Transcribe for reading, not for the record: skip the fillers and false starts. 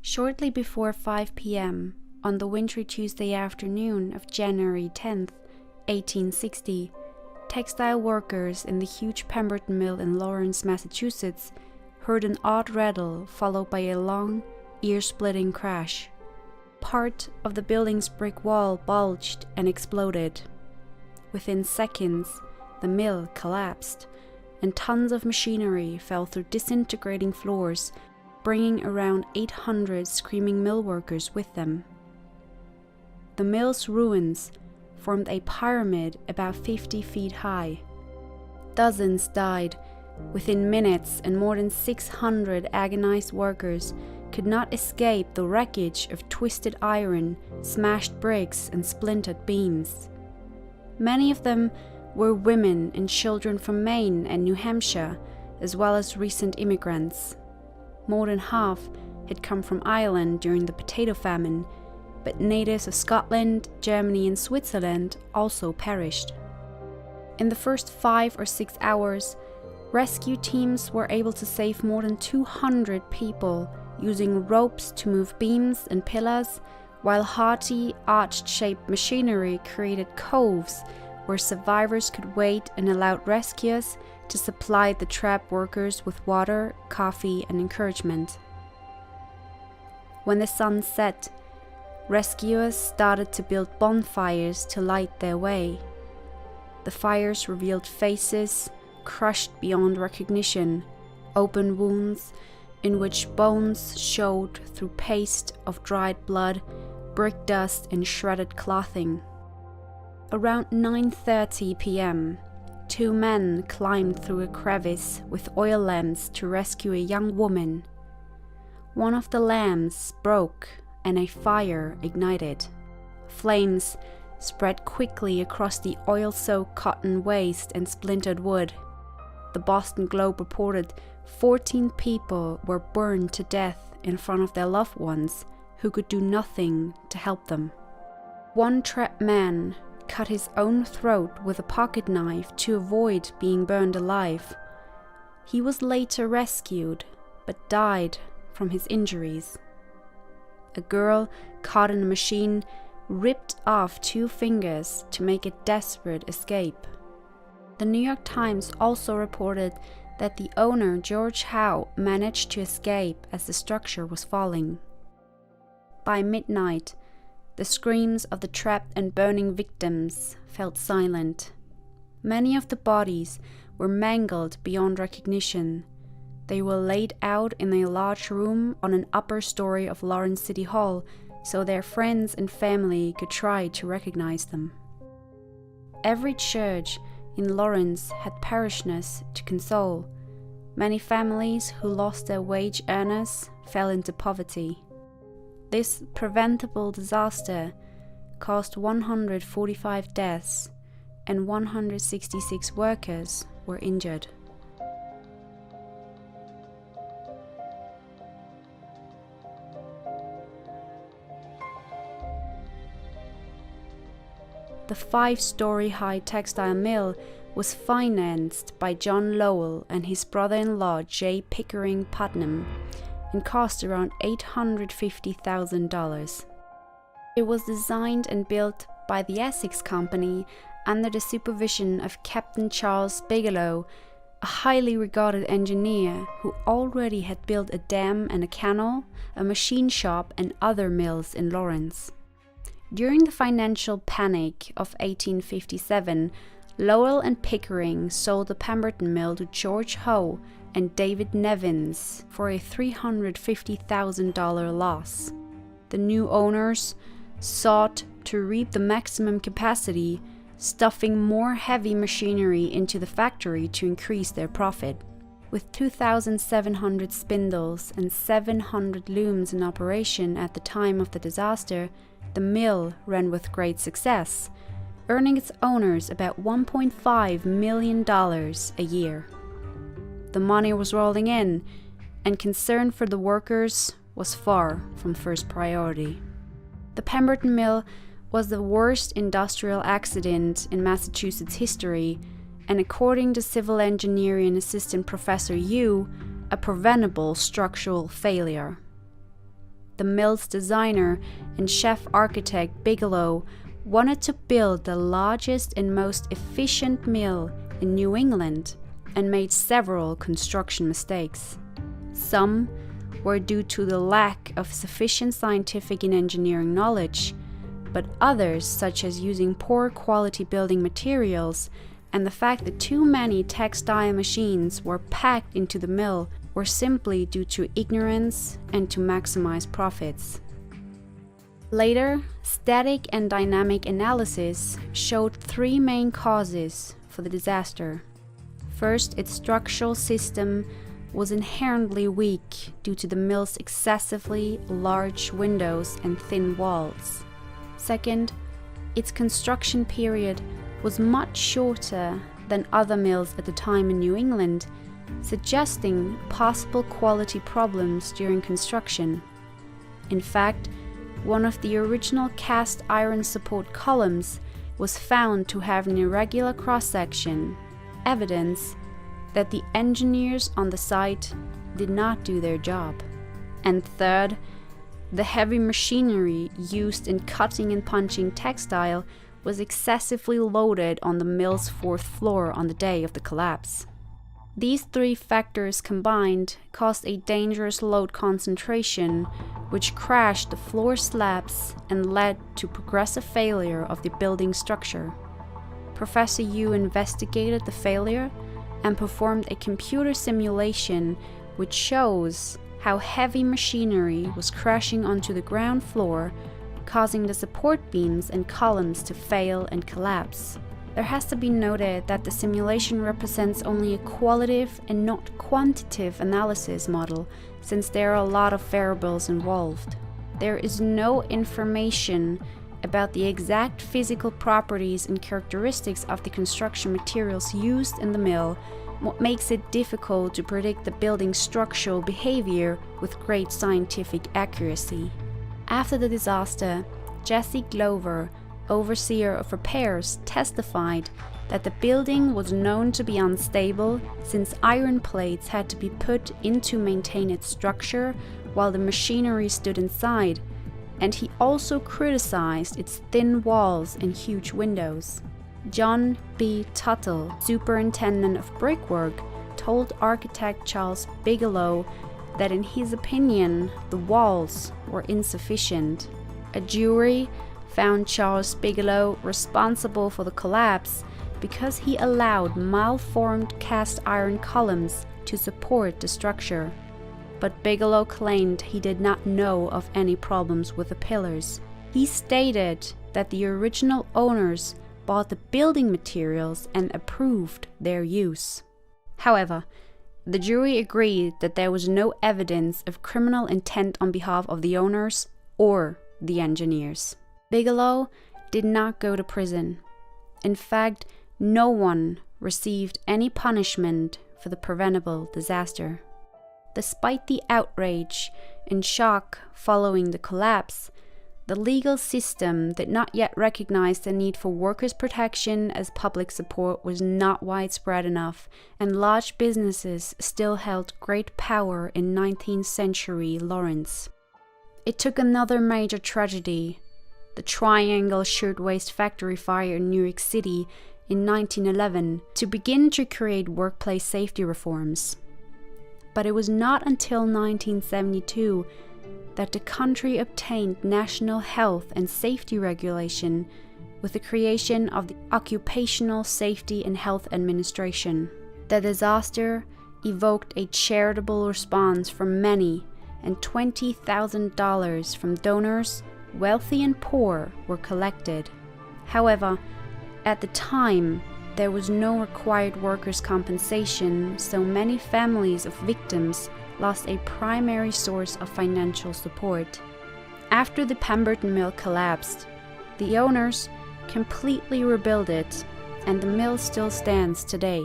Shortly before 5 p.m. on the wintry Tuesday afternoon of January 10th, 1860, textile workers in the huge Pemberton Mill in Lawrence, Massachusetts, heard an odd rattle followed by a long, ear-splitting crash. Part of the building's brick wall bulged and exploded. Within seconds, the mill collapsed, and tons of machinery fell through disintegrating floors, bringing around 800 screaming millworkers with them. The mill's ruins formed a pyramid about 50 feet high. Dozens died within minutes, and more than 600 agonized workers could not escape the wreckage of twisted iron, smashed bricks, and splintered beams. Many of them were women and children from Maine and New Hampshire, as well as recent immigrants. More than half had come from Ireland during the potato famine, but natives of Scotland, Germany, and Switzerland also perished. In the first 5 or 6 hours, rescue teams were able to save more than 200 people using ropes to move beams and pillars, while hearty, arch-shaped machinery created coves where survivors could wait and allowed rescuers to supply the trapped workers with water, coffee, and encouragement. When the sun set, rescuers started to build bonfires to light their way. The fires revealed faces crushed beyond recognition, open wounds in which bones showed through paste of dried blood, brick dust, and shredded clothing. Around 9:30 p.m., 2 men climbed through a crevice with oil lamps to rescue a young woman. One of the lamps broke and a fire ignited. Flames spread quickly across the oil-soaked cotton waste and splintered wood. The Boston Globe reported 14 people were burned to death in front of their loved ones who could do nothing to help them. One trapped man cut his own throat with a pocket knife to avoid being burned alive. He was later rescued, but died from his injuries. A girl caught in a machine ripped off 2 fingers to make a desperate escape. The New York Times also reported that the owner, George Howe, managed to escape as the structure was falling. By midnight, the screams of the trapped and burning victims fell silent. Many of the bodies were mangled beyond recognition. They were laid out in a large room on an upper story of Lawrence City Hall, so their friends and family could try to recognize them. Every church in Lawrence had parishioners to console. Many families who lost their wage earners fell into poverty. This preventable disaster caused 145 deaths, and 166 workers were injured. The 5-story high textile mill was financed by John Lowell and his brother-in-law J. Pickering Putnam, and cost around $850,000. It was designed and built by the Essex Company under the supervision of Captain Charles Bigelow, a highly regarded engineer who already had built a dam and a canal, a machine shop, and other mills in Lawrence. During the financial panic of 1857, Lowell and Pickering sold the Pemberton Mill to George Howe and David Nevins for a $350,000 loss. The new owners sought to reap the maximum capacity, stuffing more heavy machinery into the factory to increase their profit. With 2,700 spindles and 700 looms in operation at the time of the disaster, the mill ran with great success, earning its owners about $1.5 million a year. The money was rolling in, and concern for the workers was far from first priority. The Pemberton Mill was the worst industrial accident in Massachusetts history, and according to civil engineering assistant Professor Yu, a preventable structural failure. the mill's designer and chef architect Bigelow wanted to build the largest and most efficient mill in New England and made several construction mistakes. Some were due to the lack of sufficient scientific and engineering knowledge, but others, such as using poor quality building materials and the fact that too many textile machines were packed into the mill, were simply due to ignorance and to maximize profits. Later, static and dynamic analysis showed three main causes for the disaster. First, its structural system was inherently weak due to the mill's excessively large windows and thin walls. Second, its construction period was much shorter than other mills at the time in New England, suggesting possible quality problems during construction. In fact, one of the original cast iron support columns was found to have an irregular cross-section, evidence that the engineers on the site did not do their job. And third, the heavy machinery used in cutting and punching textile was excessively loaded on the mill's fourth floor on the day of the collapse. These three factors combined caused a dangerous load concentration, which crashed the floor slabs and led to progressive failure of the building structure. Professor Yu investigated the failure and performed a computer simulation which shows how heavy machinery was crashing onto the ground floor, causing the support beams and columns to fail and collapse. There has to be noted that the simulation represents only a qualitative and not quantitative analysis model, since there are a lot of variables involved. There is no information about the exact physical properties and characteristics of the construction materials used in the mill, what makes it difficult to predict the building's structural behavior with great scientific accuracy. After the disaster, Jesse Glover, overseer of repairs, testified that the building was known to be unstable since iron plates had to be put in to maintain its structure while the machinery stood inside, and he also criticized its thin walls and huge windows. John B. Tuttle, superintendent of brickwork, told architect Charles Bigelow that in his opinion the walls were insufficient. A jury found Charles Bigelow responsible for the collapse because he allowed malformed cast iron columns to support the structure. But Bigelow claimed he did not know of any problems with the pillars. He stated that the original owners bought the building materials and approved their use. However, the jury agreed that there was no evidence of criminal intent on behalf of the owners or the engineers. Bigelow did not go to prison. In fact, no one received any punishment for the preventable disaster. Despite the outrage and shock following the collapse, the legal system did not yet recognize the need for workers' protection, as public support was not widespread enough, and large businesses still held great power in 19th century Lawrence. It took another major tragedy, the Triangle Shirtwaist Factory fire in New York City in 1911, to begin to create workplace safety reforms. But it was not until 1972 that the country obtained national health and safety regulation with the creation of the Occupational Safety and Health Administration. The disaster evoked a charitable response from many, and $20,000 from donors, wealthy and poor, were collected. However, at the time, there was no required workers' compensation, so many families of victims lost a primary source of financial support. After the Pemberton Mill collapsed, the owners completely rebuilt it, and the mill still stands today.